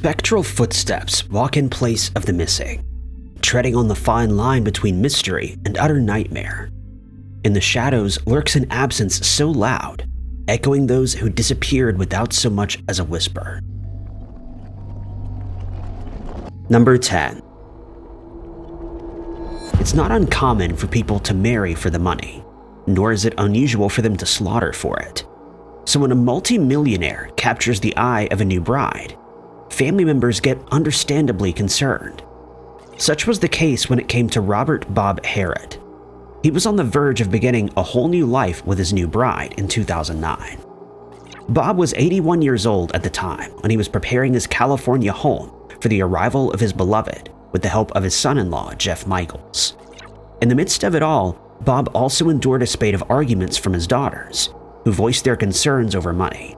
Spectral footsteps walk in place of the missing, treading on the fine line between mystery and utter nightmare. In the shadows lurks an absence so loud, echoing those who disappeared without so much as a whisper. Number 10. It's not uncommon for people to marry for the money, nor is it unusual for them to slaughter for it. So when a multi-millionaire captures the eye of a new bride, family members get understandably concerned. Such was the case when it came to Robert Bob Harrod. He was on the verge of beginning a whole new life with his new bride in 2009. Bob was 81 years old at the time when he was preparing his California home for the arrival of his beloved with the help of his son-in-law, Jeff Michaels. In the midst of it all, Bob also endured a spate of arguments from his daughters, who voiced their concerns over money.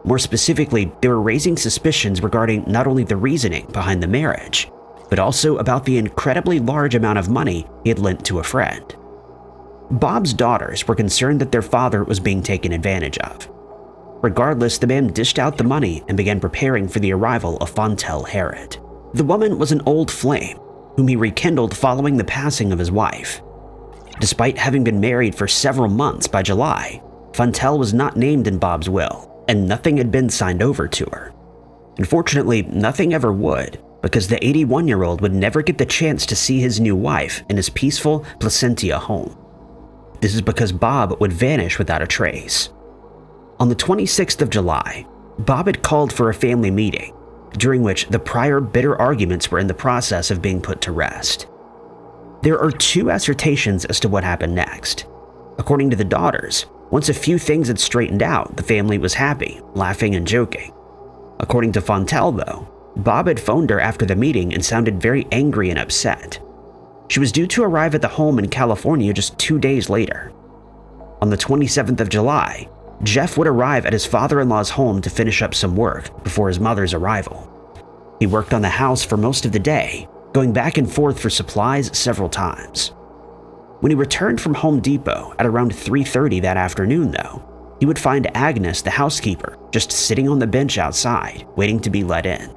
More specifically, they were raising suspicions regarding not only the reasoning behind the marriage, but also about the incredibly large amount of money he had lent to a friend. Bob's daughters were concerned that their father was being taken advantage of. Regardless, the man dished out the money and began preparing for the arrival of Fontel Harrod. The woman was an old flame, whom he rekindled following the passing of his wife. Despite having been married for several months by July, Fontel was not named in Bob's will, and nothing had been signed over to her. Unfortunately, nothing ever would, because the 81-year-old would never get the chance to see his new wife in his peaceful Placentia home. This is because Bob would vanish without a trace. On the 26th of July, Bob had called for a family meeting, during which the prior bitter arguments were in the process of being put to rest. There are two assertions as to what happened next. According to the daughters, once a few things had straightened out, the family was happy, laughing and joking. According to Fontel, though, Bob had phoned her after the meeting and sounded very angry and upset. She was due to arrive at the home in California just 2 days later. On the 27th of July, Jeff would arrive at his father-in-law's home to finish up some work before his mother's arrival. He worked on the house for most of the day, going back and forth for supplies several times. When he returned from Home Depot at around 3:30 that afternoon, though, he would find Agnes, the housekeeper, just sitting on the bench outside, waiting to be let in.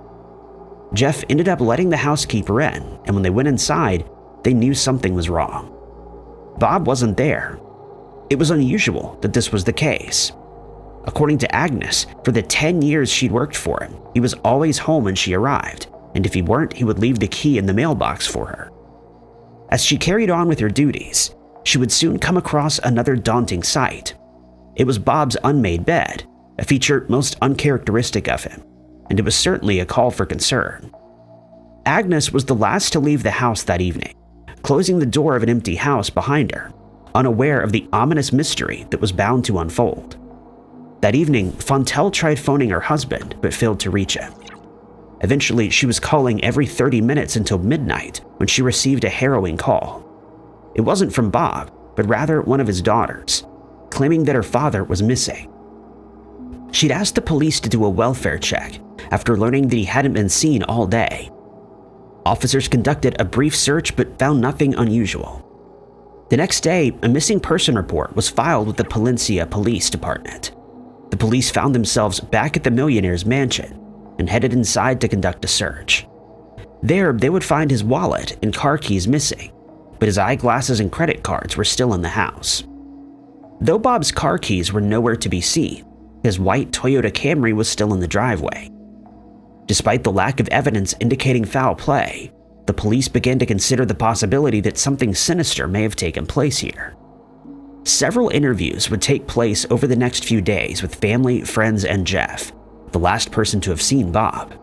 Jeff ended up letting the housekeeper in, and when they went inside, they knew something was wrong. Bob wasn't there. It was unusual that this was the case. According to Agnes, for the 10 years she'd worked for him, he was always home when she arrived, and if he weren't, he would leave the key in the mailbox for her. As she carried on with her duties, she would soon come across another daunting sight. It was Bob's unmade bed, a feature most uncharacteristic of him, and it was certainly a call for concern. Agnes was the last to leave the house that evening, closing the door of an empty house behind her, unaware of the ominous mystery that was bound to unfold. That evening, Fontel tried phoning her husband but failed to reach him. Eventually, she was calling every 30 minutes until midnight when she received a harrowing call. It wasn't from Bob, but rather one of his daughters, claiming that her father was missing. She'd asked the police to do a welfare check after learning that he hadn't been seen all day. Officers conducted a brief search but found nothing unusual. The next day, a missing person report was filed with the Palencia Police Department. The police found themselves back at the millionaire's mansion and headed inside to conduct a search. There, they would find his wallet and car keys missing, but his eyeglasses and credit cards were still in the house. Though Bob's car keys were nowhere to be seen, his white Toyota Camry was still in the driveway. Despite the lack of evidence indicating foul play, the police began to consider the possibility that something sinister may have taken place here. Several interviews would take place over the next few days with family, friends, and Jeff, the last person to have seen Bob.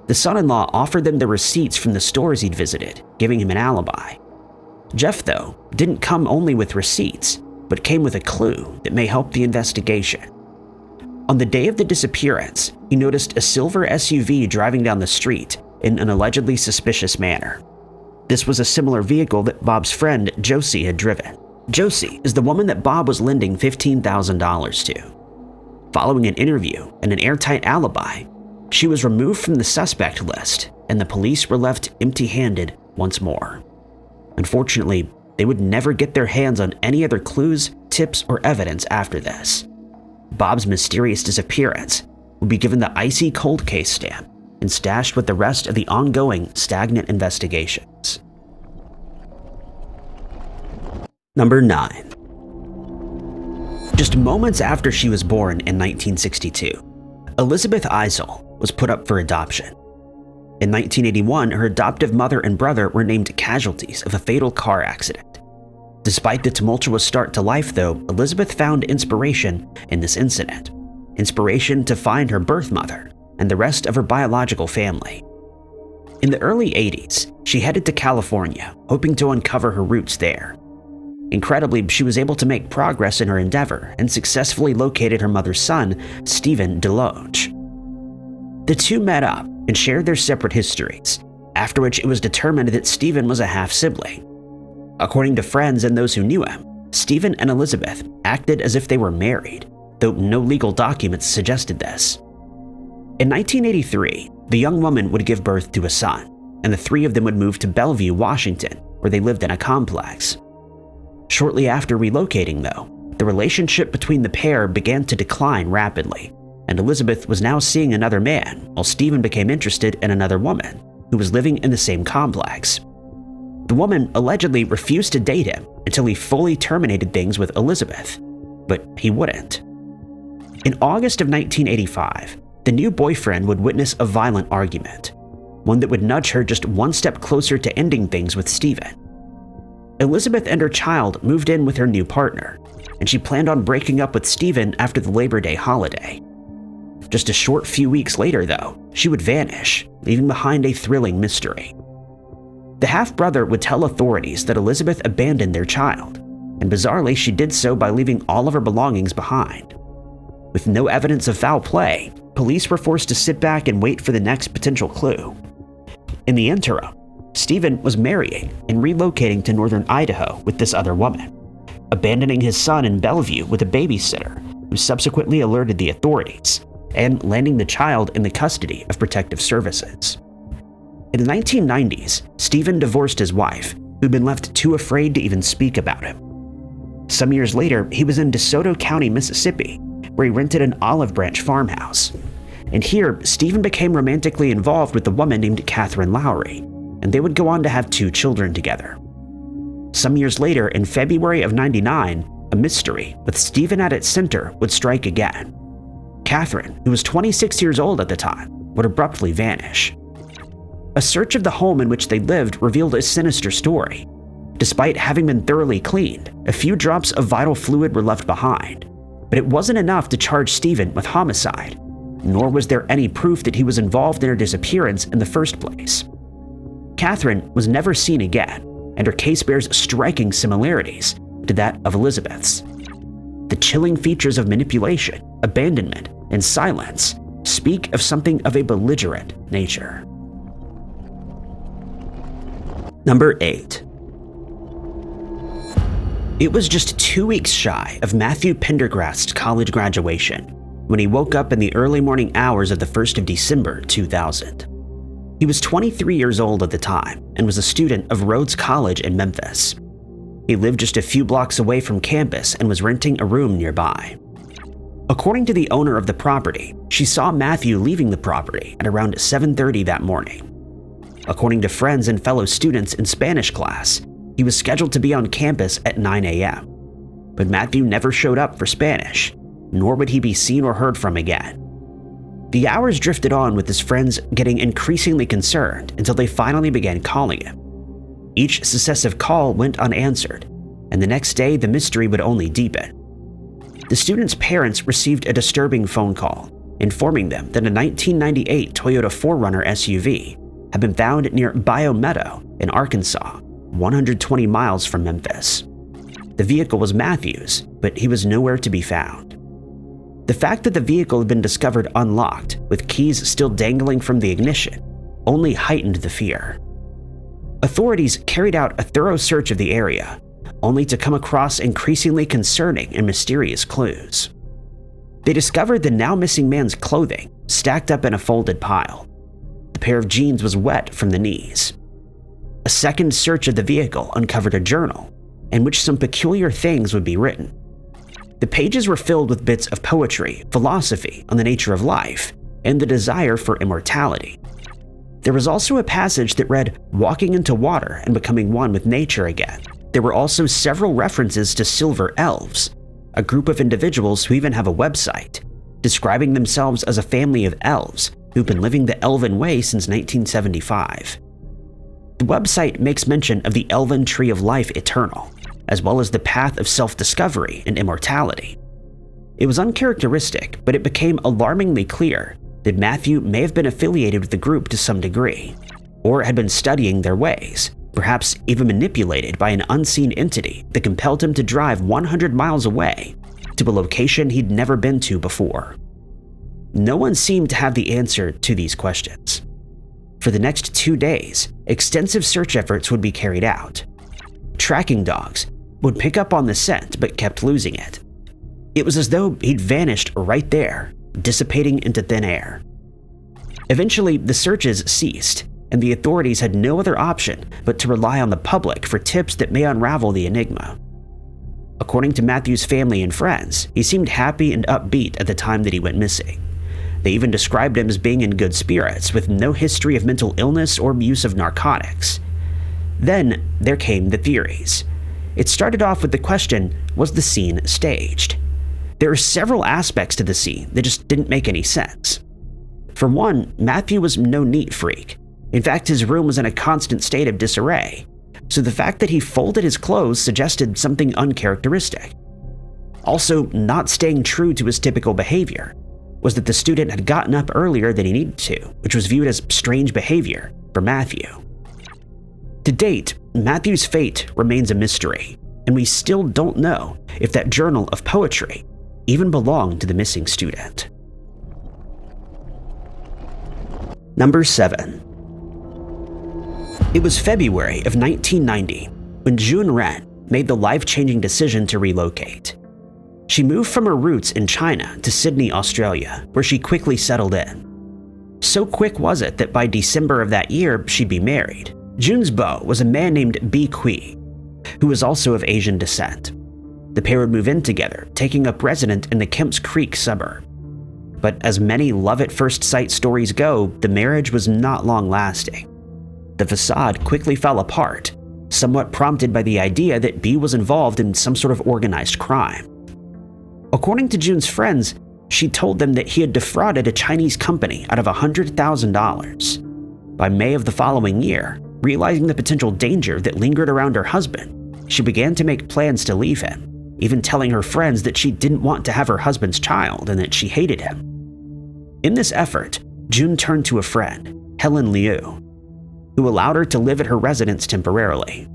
The son-in-law offered them the receipts from the stores he'd visited, giving him an alibi. Jeff, though, didn't come only with receipts, but came with a clue that may help the investigation. On the day of the disappearance, he noticed a silver SUV driving down the street in an allegedly suspicious manner. This was a similar vehicle that Bob's friend Josie had driven. Josie is the woman that Bob was lending $15,000 to. Following an interview and an airtight alibi, she was removed from the suspect list, and the police were left empty-handed once more. Unfortunately, they would never get their hands on any other clues, tips, or evidence after this. Bob's mysterious disappearance would be given the icy cold case stamp and stashed with the rest of the ongoing stagnant investigations. Number 9. Just moments after she was born in 1962, Elizabeth Eisel was put up for adoption. In 1981, her adoptive mother and brother were named casualties of a fatal car accident. Despite the tumultuous start to life, though, Elizabeth found inspiration in this incident. Inspiration to find her birth mother and the rest of her biological family. In the early 80s, she headed to California, hoping to uncover her roots there. Incredibly, she was able to make progress in her endeavor and successfully located her mother's son, Stephen DeLoach. The two met up and shared their separate histories, after which it was determined that Stephen was a half-sibling. According to friends and those who knew him, Stephen and Elizabeth acted as if they were married, though no legal documents suggested this. In 1983, the young woman would give birth to a son, and the three of them would move to Bellevue, Washington, where they lived in a complex. Shortly after relocating, though, the relationship between the pair began to decline rapidly, and Elizabeth was now seeing another man, while Stephen became interested in another woman who was living in the same complex. The woman allegedly refused to date him until he fully terminated things with Elizabeth, but he wouldn't. In August of 1985, the new boyfriend would witness a violent argument, one that would nudge her just one step closer to ending things with Stephen. Elizabeth and her child moved in with her new partner, and she planned on breaking up with Stephen after the Labor Day holiday. Just a short few weeks later, though, she would vanish, leaving behind a thrilling mystery. The half-brother would tell authorities that Elizabeth abandoned their child, and bizarrely she did so by leaving all of her belongings behind. With no evidence of foul play, police were forced to sit back and wait for the next potential clue. In the interim, Stephen was marrying and relocating to northern Idaho with this other woman, abandoning his son in Bellevue with a babysitter who subsequently alerted the authorities, and landing the child in the custody of protective services. In the 1990s, Stephen divorced his wife, who'd been left too afraid to even speak about him. Some years later, he was in DeSoto County, Mississippi, where he rented an olive branch farmhouse. And here, Stephen became romantically involved with a woman named Catherine Lowry, and they would go on to have 2 children together. Some years later, in February of '99, a mystery with Stephen at its center would strike again. Catherine, who was 26 years old at the time, would abruptly vanish. A search of the home in which they lived revealed a sinister story. Despite having been thoroughly cleaned, a few drops of vital fluid were left behind, but it wasn't enough to charge Stephen with homicide, nor was there any proof that he was involved in her disappearance in the first place. Catherine was never seen again, and her case bears striking similarities to that of Elizabeth's. The chilling features of manipulation, abandonment, and silence speak of something of a belligerent nature. Number 8. It was just 2 weeks shy of Matthew Pendergrast's college graduation when he woke up in the early morning hours of the 1st of December 2000. He was 23 years old at the time and was a student of Rhodes College in Memphis. He lived just a few blocks away from campus and was renting a room nearby. According to the owner of the property, she saw Matthew leaving the property at around 7:30 that morning. According to friends and fellow students in Spanish class, he was scheduled to be on campus at 9 a.m. But Matthew never showed up for Spanish, nor would he be seen or heard from again. The hours drifted on with his friends getting increasingly concerned until they finally began calling him. Each successive call went unanswered, and the next day the mystery would only deepen. The student's parents received a disturbing phone call, informing them that a 1998 Toyota 4Runner SUV had been found near Bio Meadow in Arkansas, 120 miles from Memphis. The vehicle was Matthew's, but he was nowhere to be found. The fact that the vehicle had been discovered unlocked, with keys still dangling from the ignition, only heightened the fear. Authorities carried out a thorough search of the area, only to come across increasingly concerning and mysterious clues. They discovered the now missing man's clothing stacked up in a folded pile. The pair of jeans was wet from the knees. A second search of the vehicle uncovered a journal in which some peculiar things would be written. The pages were filled with bits of poetry, philosophy on the nature of life, and the desire for immortality. There was also a passage that read, "walking into water and becoming one with nature again." There were also several references to silver elves, a group of individuals who even have a website, describing themselves as a family of elves who've been living the elven way since 1975. The website makes mention of the elven tree of life eternal, as well as the path of self-discovery and immortality. It was uncharacteristic, but it became alarmingly clear that Matthew may have been affiliated with the group to some degree, or had been studying their ways, perhaps even manipulated by an unseen entity that compelled him to drive 100 miles away to a location he'd never been to before. No one seemed to have the answer to these questions. For the next 2 days, extensive search efforts would be carried out. Tracking dogs would pick up on the scent but kept losing it. It was as though he'd vanished right there, dissipating into thin air. Eventually, the searches ceased, and the authorities had no other option but to rely on the public for tips that may unravel the enigma. According to Matthew's family and friends, he seemed happy and upbeat at the time that he went missing. They even described him as being in good spirits, with no history of mental illness or use of narcotics. Then there came the theories. It started off with the question, was the scene staged? There are several aspects to the scene that just didn't make any sense. For one, Matthew was no neat freak. In fact, his room was in a constant state of disarray, so the fact that he folded his clothes suggested something uncharacteristic. Also, not staying true to his typical behavior was that the student had gotten up earlier than he needed to, which was viewed as strange behavior for Matthew. To date, Matthew's fate remains a mystery, and we still don't know if that journal of poetry even belonged to the missing student. Number 7. It was February of 1990 when Jun Ren made the life-changing decision to relocate. She moved from her roots in China to Sydney, Australia, where she quickly settled in. So quick was it that by December of that year, she'd be married. Jun's beau was a man named Bi Kui, who was also of Asian descent. The pair would move in together, taking up residence in the Kemps Creek suburb. But as many love-at-first-sight stories go, the marriage was not long-lasting. The facade quickly fell apart, somewhat prompted by the idea that Bi was involved in some sort of organized crime. According to Jun's friends, she told them that he had defrauded a Chinese company out of $100,000. By May of the following year, realizing the potential danger that lingered around her husband, she began to make plans to leave him, even telling her friends that she didn't want to have her husband's child and that she hated him. In this effort, Jun turned to a friend, Helen Liu, who allowed her to live at her residence temporarily.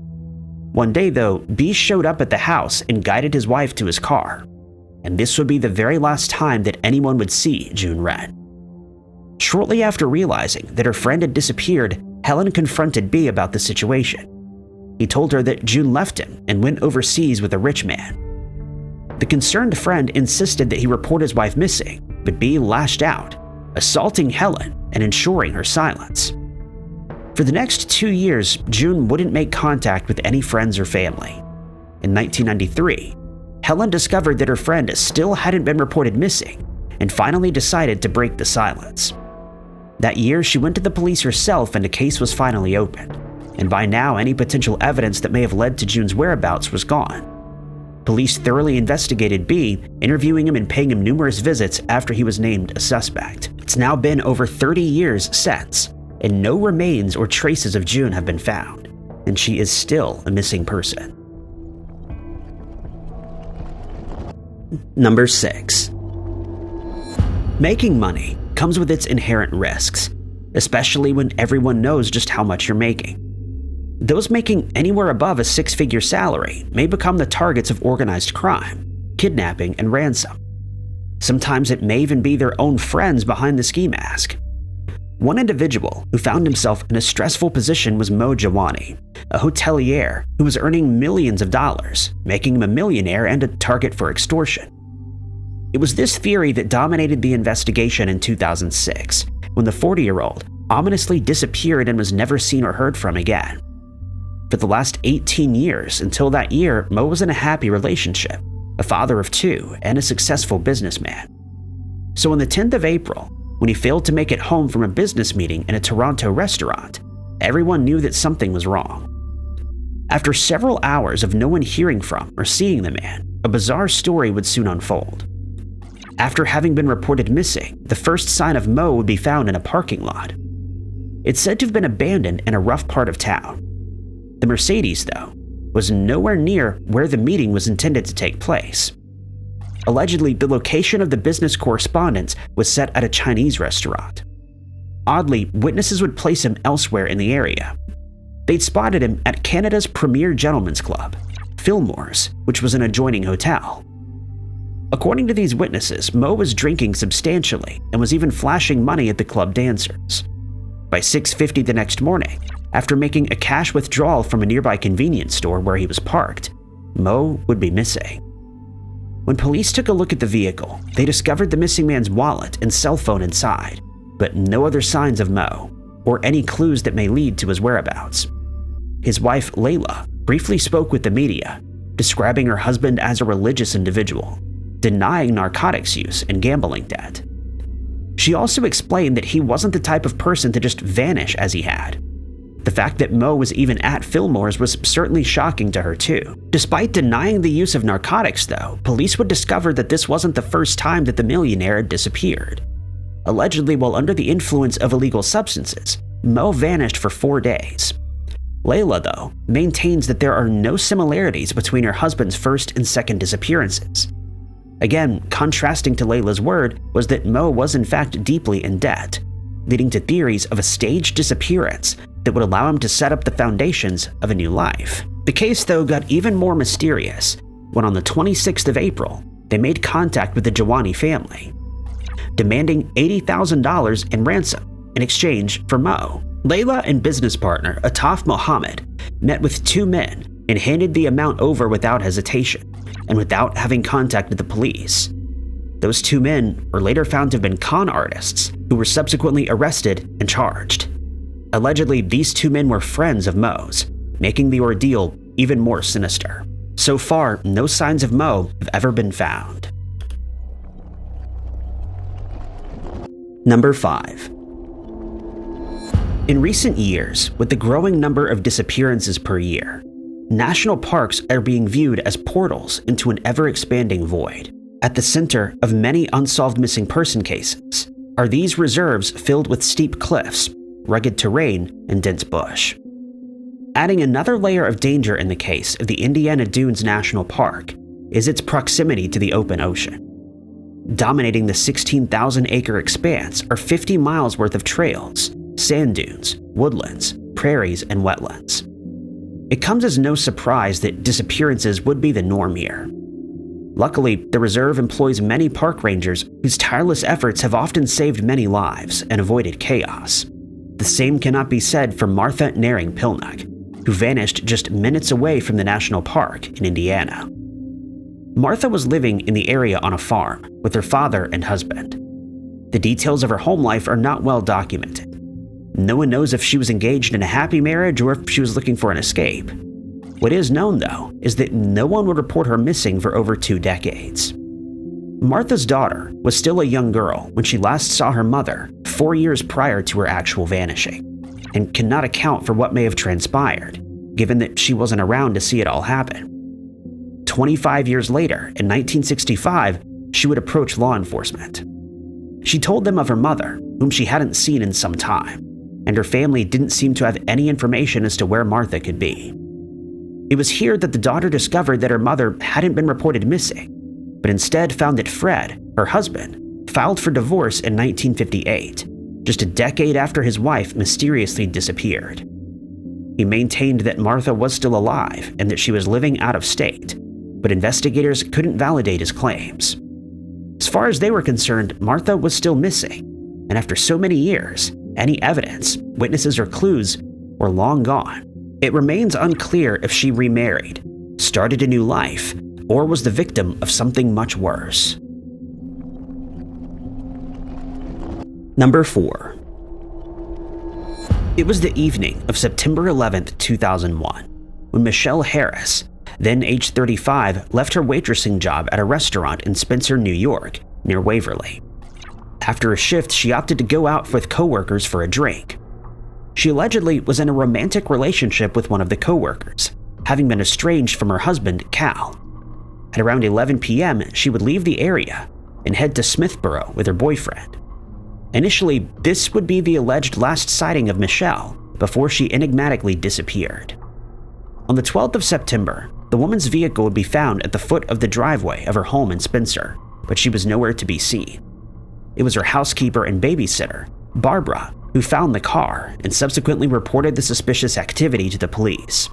One day, though, B showed up at the house and guided his wife to his car, and this would be the very last time that anyone would see Jun Ren. Shortly after realizing that her friend had disappeared, Helen confronted B about the situation. He told her that Jun left him and went overseas with a rich man. The concerned friend insisted that he report his wife missing, but B lashed out, assaulting Helen and ensuring her silence. For the next 2 years, Jun wouldn't make contact with any friends or family. In 1993, Helen discovered that her friend still hadn't been reported missing and finally decided to break the silence. That year, she went to the police herself and a case was finally opened, and by now any potential evidence that may have led to Jun's whereabouts was gone. Police thoroughly investigated B, interviewing him and paying him numerous visits after he was named a suspect. It's now been over 30 years since, and no remains or traces of Jun have been found, and she is still a missing person. Number 6. Making money comes with its inherent risks, especially when everyone knows just how much you're making. Those making anywhere above a 6-figure salary may become the targets of organized crime, kidnapping, and ransom. Sometimes it may even be their own friends behind the ski mask. One individual who found himself in a stressful position was Moe Jiwani, a hotelier who was earning millions of dollars, making him a millionaire and a target for extortion. It was this theory that dominated the investigation in 2006, when the 40-year-old ominously disappeared and was never seen or heard from again. For the last 18 years until that year, Moe was in a happy relationship, a father of 2, and a successful businessman. So on the 10th of April, When he failed to make it home from a business meeting in a Toronto restaurant, everyone knew that something was wrong. After several hours of no one hearing from or seeing the man, a bizarre story would soon unfold. After having been reported missing, the first sign of Moe would be found in a parking lot. It's said to have been abandoned in a rough part of town. The Mercedes, though, was nowhere near where the meeting was intended to take place. Allegedly, the location of the business correspondence was set at a Chinese restaurant. Oddly, witnesses would place him elsewhere in the area. They'd spotted him at Canada's premier gentlemen's club, Fillmore's, which was an adjoining hotel. According to these witnesses, Moe was drinking substantially and was even flashing money at the club dancers. By 6:50 the next morning, after making a cash withdrawal from a nearby convenience store where he was parked, Moe would be missing. When police took a look at the vehicle, they discovered the missing man's wallet and cell phone inside, but no other signs of Moe, or any clues that may lead to his whereabouts. His wife, Layla, briefly spoke with the media, describing her husband as a religious individual, denying narcotics use and gambling debt. She also explained that he wasn't the type of person to just vanish as he had. The fact that Moe was even at Fillmore's was certainly shocking to her too. Despite denying the use of narcotics though, police would discover that this wasn't the first time that the millionaire had disappeared. Allegedly, while under the influence of illegal substances, Moe vanished for 4 days. Layla, though, maintains that there are no similarities between her husband's first and second disappearances. Again, contrasting to Layla's word was that Moe was in fact deeply in debt, leading to theories of a staged disappearance that would allow him to set up the foundations of a new life. The case, though, got even more mysterious when on the 26th of April, they made contact with the Jiwani family, demanding $80,000 in ransom in exchange for Moe. Layla and business partner Ataf Mohammed met with 2 men and handed the amount over without hesitation and without having contacted the police. Those 2 men were later found to have been con artists who were subsequently arrested and charged. Allegedly, these 2 men were friends of Moe's, making the ordeal even more sinister. So far, no signs of Moe have ever been found. Number 5. In recent years, with the growing number of disappearances per year, national parks are being viewed as portals into an ever-expanding void. At the center of many unsolved missing person cases are these reserves filled with steep cliffs, rugged terrain, and dense bush. Adding another layer of danger in the case of the Indiana Dunes National Park is its proximity to the open ocean. Dominating the 16,000-acre expanse are 50 miles worth of trails, sand dunes, woodlands, prairies, and wetlands. It comes as no surprise that disappearances would be the norm here. Luckily, the reserve employs many park rangers whose tireless efforts have often saved many lives and avoided chaos. The same cannot be said for Martha Naring Pilnuck, who vanished just minutes away from the national park in Indiana. Martha was living in the area on a farm with her father and husband. The details of her home life are not well documented. No one knows if she was engaged in a happy marriage or if she was looking for an escape. What is known, though, is that no one would report her missing for over 2 decades. Martha's daughter was still a young girl when she last saw her mother 4 years prior to her actual vanishing, and cannot account for what may have transpired, given that she wasn't around to see it all happen. 25 years later, in 1965, she would approach law enforcement. She told them of her mother, whom she hadn't seen in some time, and her family didn't seem to have any information as to where Martha could be. It was here that the daughter discovered that her mother hadn't been reported missing, but instead found that Fred, her husband, filed for divorce in 1958, just a decade after his wife mysteriously disappeared. He maintained that Martha was still alive and that she was living out of state, but investigators couldn't validate his claims. As far as they were concerned, Martha was still missing, and after so many years, any evidence, witnesses, or clues were long gone. It remains unclear if she remarried, started a new life, or was the victim of something much worse. Number 4. It was the evening of September 11, 2001, when Michelle Harris, then age 35, left her waitressing job at a restaurant in Spencer, New York, near Waverly. After a shift, she opted to go out with coworkers for a drink. She allegedly was in a romantic relationship with one of the coworkers, having been estranged from her husband, Cal. At around 11 p.m., she would leave the area and head to Smithborough with her boyfriend. Initially, this would be the alleged last sighting of Michelle before she enigmatically disappeared. On the 12th of September, the woman's vehicle would be found at the foot of the driveway of her home in Spencer, but she was nowhere to be seen. It was her housekeeper and babysitter, Barbara, who found the car and subsequently reported the suspicious activity to the police.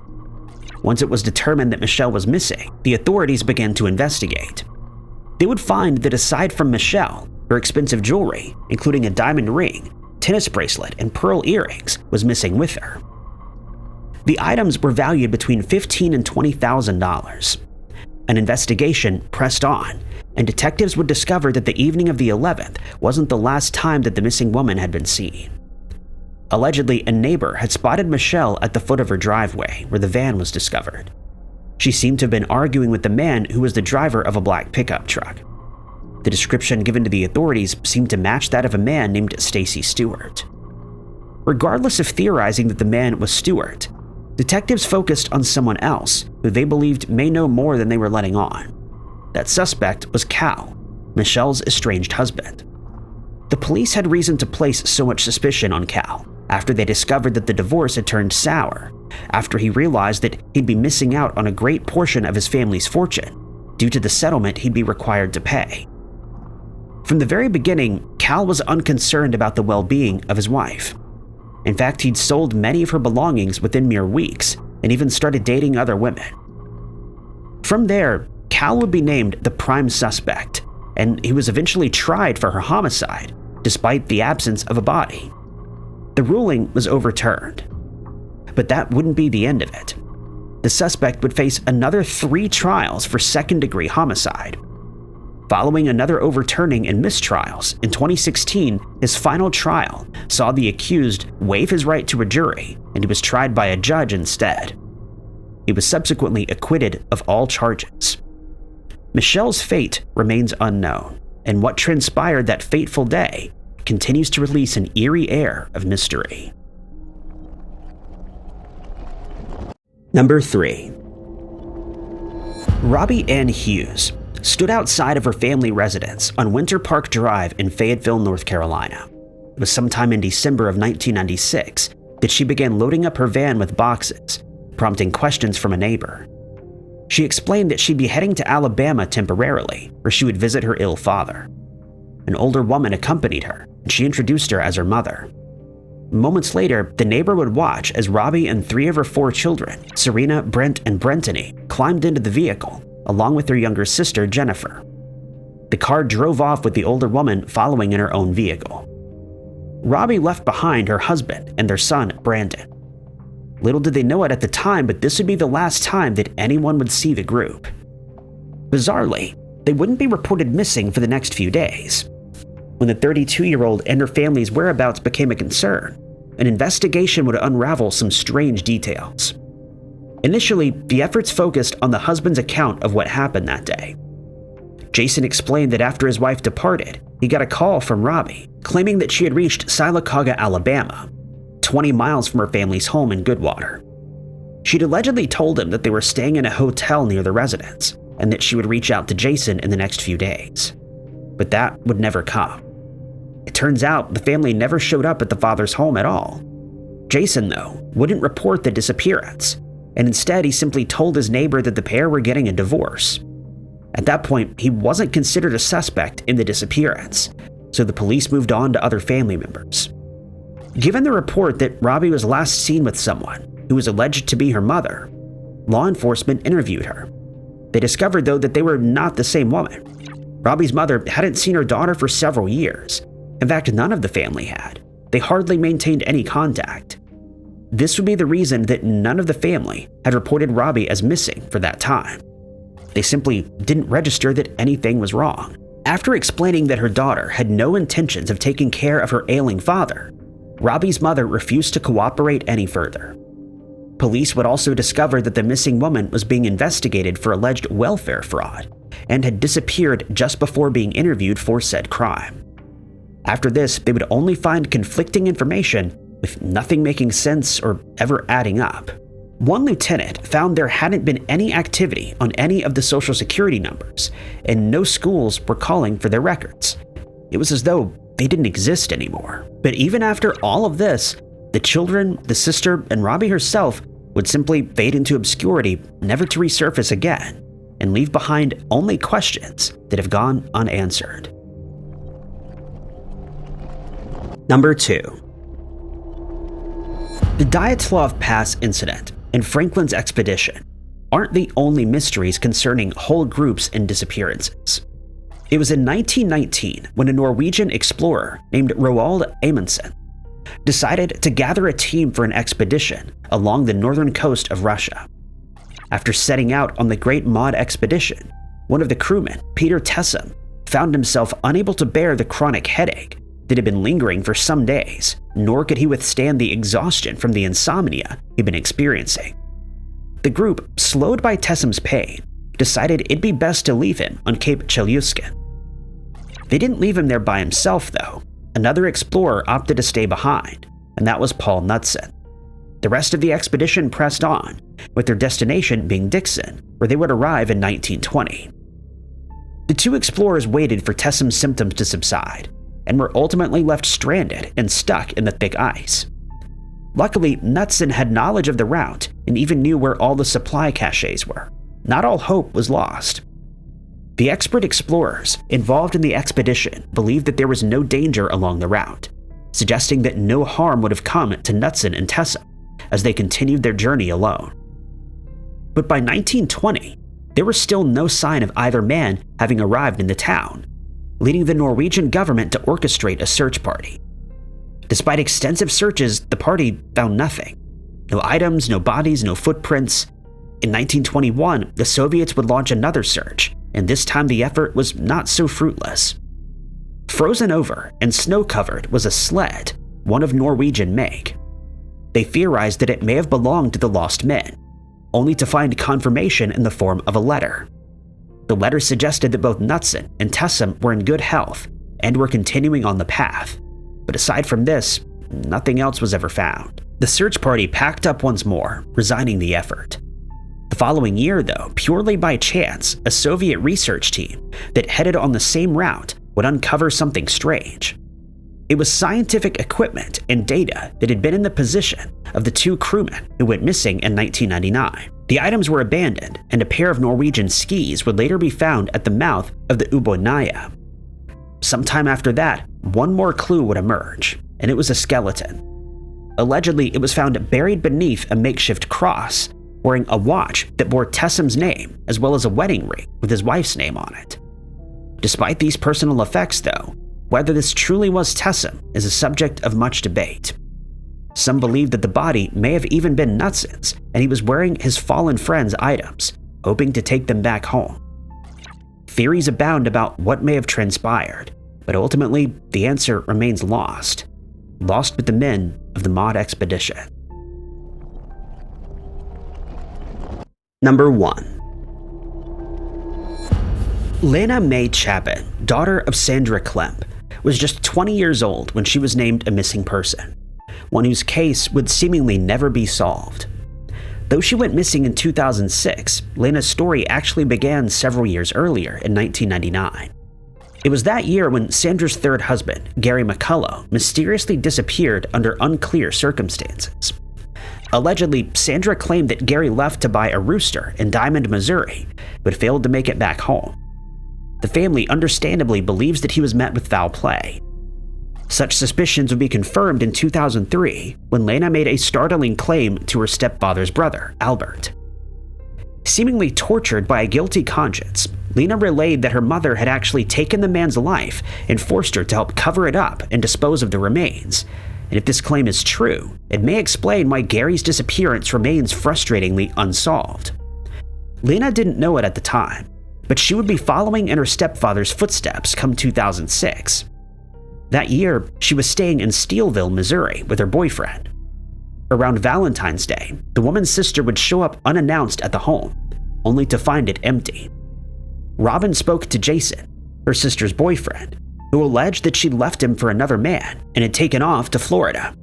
Once it was determined that Michelle was missing, the authorities began to investigate. They would find that aside from Michelle, her expensive jewelry, including a diamond ring, tennis bracelet, and pearl earrings, was missing with her. The items were valued between $15,000 and $20,000. An investigation pressed on, and detectives would discover that the evening of the 11th wasn't the last time that the missing woman had been seen. Allegedly, a neighbor had spotted Michelle at the foot of her driveway where the van was discovered. She seemed to have been arguing with the man who was the driver of a black pickup truck. The description given to the authorities seemed to match that of a man named Stacy Stewart. Regardless of theorizing that the man was Stewart, detectives focused on someone else who they believed may know more than they were letting on. That suspect was Cal, Michelle's estranged husband. The police had reason to place so much suspicion on Cal after they discovered that the divorce had turned sour, after he realized that he'd be missing out on a great portion of his family's fortune due to the settlement he'd be required to pay. From the very beginning, Cal was unconcerned about the well-being of his wife. In fact, he'd sold many of her belongings within mere weeks and even started dating other women. From there, Cal would be named the prime suspect, and he was eventually tried for her homicide, despite the absence of a body. The ruling was overturned. But that wouldn't be the end of it. The suspect would face another 3 trials for second-degree homicide. Following another overturning and mistrials, in 2016, his final trial saw the accused waive his right to a jury, and he was tried by a judge instead. He was subsequently acquitted of all charges. Michelle's fate remains unknown, and what transpired that fateful day continues to release an eerie air of mystery. Number 3. Robbie Ann Hughes stood outside of her family residence on Winter Park Drive in Fayetteville, North Carolina. It was sometime in December of 1996 that she began loading up her van with boxes, prompting questions from a neighbor. She explained that she'd be heading to Alabama temporarily, where she would visit her ill father. An older woman accompanied her, and she introduced her as her mother. Moments later, the neighbor would watch as Robbie and 3 of her 4 children, Serena, Brent, and Brentany, climbed into the vehicle, along with their younger sister, Jennifer. The car drove off with the older woman following in her own vehicle. Robbie left behind her husband and their son, Brandon. Little did they know it at the time, but this would be the last time that anyone would see the group. Bizarrely, they wouldn't be reported missing for the next few days. When the 32-year-old and her family's whereabouts became a concern, an investigation would unravel some strange details. Initially, the efforts focused on the husband's account of what happened that day. Jason explained that after his wife departed, he got a call from Robbie, claiming that she had reached Sylacauga, Alabama, 20 miles from her family's home in Goodwater. She'd allegedly told him that they were staying in a hotel near the residence, and that she would reach out to Jason in the next few days. But that would never come. It turns out the family never showed up at the father's home at all. Jason, though, wouldn't report the disappearance, and instead he simply told his neighbor that the pair were getting a divorce. At that point, he wasn't considered a suspect in the disappearance, so the police moved on to other family members. Given the report that Robbie was last seen with someone who was alleged to be her mother, law enforcement interviewed her. They discovered, though, that they were not the same woman. Robbie's mother hadn't seen her daughter for several years. In fact, none of the family had. They hardly maintained any contact. This would be the reason that none of the family had reported Robbie as missing for that time. They simply didn't register that anything was wrong. After explaining that her daughter had no intentions of taking care of her ailing father, Robbie's mother refused to cooperate any further. Police would also discover that the missing woman was being investigated for alleged welfare fraud and had disappeared just before being interviewed for said crime. After this, they would only find conflicting information with nothing making sense or ever adding up. One lieutenant found there hadn't been any activity on any of the social security numbers, and no schools were calling for their records. It was as though they didn't exist anymore. But even after all of this, the children, the sister, and Robbie herself would simply fade into obscurity, never to resurface again, and leave behind only questions that have gone unanswered. Number 2. The Dyatlov Pass incident and Franklin's expedition aren't the only mysteries concerning whole groups and disappearances. It was in 1919 when a Norwegian explorer named Roald Amundsen decided to gather a team for an expedition along the northern coast of Russia. After setting out on the Great Maud expedition, one of the crewmen, Peter Tessum, found himself unable to bear the chronic headache that had been lingering for some days, nor could he withstand the exhaustion from the insomnia he'd been experiencing. The group, slowed by Tessum's pain, decided it'd be best to leave him on Cape Chelyuskin. They didn't leave him there by himself, though. Another explorer opted to stay behind, and that was Paul Knudsen. The rest of the expedition pressed on, with their destination being Dixon, where they would arrive in 1920. The two explorers waited for Tessum's symptoms to subside, and were ultimately left stranded and stuck in the thick ice. Luckily, Knudsen had knowledge of the route and even knew where all the supply caches were. Not all hope was lost. The expert explorers involved in the expedition believed that there was no danger along the route, suggesting that no harm would have come to Knudsen and Tessum as they continued their journey alone. But by 1920, there was still no sign of either man having arrived in the town, leading the Norwegian government to orchestrate a search party. Despite extensive searches, the party found nothing. No items, no bodies, no footprints. In 1921, the Soviets would launch another search, and this time the effort was not so fruitless. Frozen over and snow-covered was a sled, one of Norwegian make. They theorized that it may have belonged to the lost men, only to find confirmation in the form of a letter. The letter suggested that both Knudsen and Tessum were in good health and were continuing on the path, but aside from this, nothing else was ever found. The search party packed up once more, resigning the effort. The following year, though, purely by chance, a Soviet research team that headed on the same route would uncover something strange. It was scientific equipment and data that had been in the possession of the two crewmen who went missing in 1999. The items were abandoned, and a pair of Norwegian skis would later be found at the mouth of the Ubonaya. Sometime after that, one more clue would emerge, and it was a skeleton. Allegedly, it was found buried beneath a makeshift cross, wearing a watch that bore Tessum's name as well as a wedding ring with his wife's name on it. Despite these personal effects, though, whether this truly was Tessum is a subject of much debate. Some believe that the body may have even been Knudsen's, and he was wearing his fallen friend's items, hoping to take them back home. Theories abound about what may have transpired, but ultimately the answer remains lost. Lost with the men of the Maud expedition. Number 1. Lena May Chapin, daughter of Sandra Klemp, was just 20 years old when she was named a missing person, one whose case would seemingly never be solved. Though she went missing in 2006, Lena's story actually began several years earlier in 1999. It was that year when Sandra's third husband, Gary McCullough, mysteriously disappeared under unclear circumstances. Allegedly, Sandra claimed that Gary left to buy a rooster in Diamond, Missouri, but failed to make it back home. The family understandably believes that he was met with foul play. Such suspicions would be confirmed in 2003 when Lena made a startling claim to her stepfather's brother, Albert. Seemingly tortured by a guilty conscience, Lena relayed that her mother had actually taken the man's life and forced her to help cover it up and dispose of the remains. And if this claim is true, it may explain why Gary's disappearance remains frustratingly unsolved. Lena didn't know it at the time, but she would be following in her stepfather's footsteps come 2006. That year, she was staying in Steelville, Missouri with her boyfriend. Around Valentine's Day, the woman's sister would show up unannounced at the home, only to find it empty. Robin spoke to Jason, her sister's boyfriend, who alleged that she left him for another man and had taken off to Florida.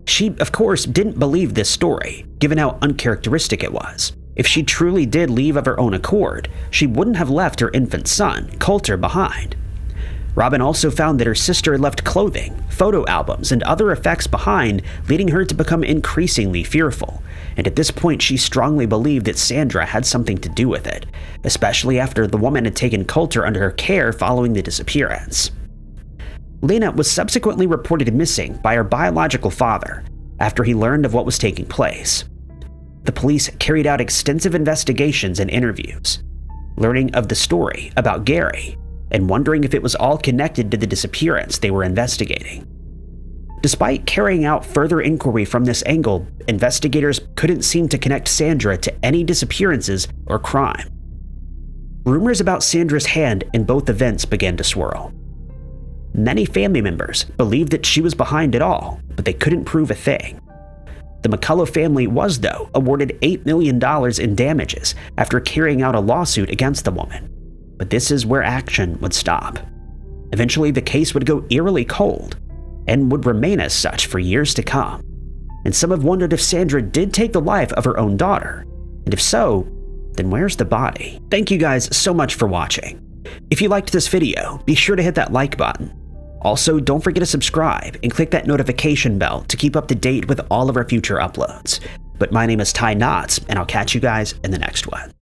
She, of course, didn't believe this story, given how uncharacteristic it was. If she truly did leave of her own accord, she wouldn't have left her infant son, Coulter, behind. Robin also found that her sister had left clothing, photo albums, and other effects behind, leading her to become increasingly fearful. And at this point, she strongly believed that Sandra had something to do with it, especially after the woman had taken Coulter under her care following the disappearance. Lena was subsequently reported missing by her biological father after he learned of what was taking place. The police carried out extensive investigations and interviews, learning of the story about Gary and wondering if it was all connected to the disappearance they were investigating. Despite carrying out further inquiry from this angle, investigators couldn't seem to connect Sandra to any disappearances or crime. Rumors about Sandra's hand in both events began to swirl. Many family members believed that she was behind it all, but they couldn't prove a thing. The McCullough family was, though, awarded $8 million in damages after carrying out a lawsuit against the woman. But this is where action would stop. Eventually, the case would go eerily cold and would remain as such for years to come. And some have wondered if Sandra did take the life of her own daughter. And if so, then where's the body? Thank you guys so much for watching. If you liked this video, be sure to hit that like button. Also, don't forget to subscribe and click that notification bell to keep up to date with all of our future uploads. But my name is Ty Knotts, and I'll catch you guys in the next one.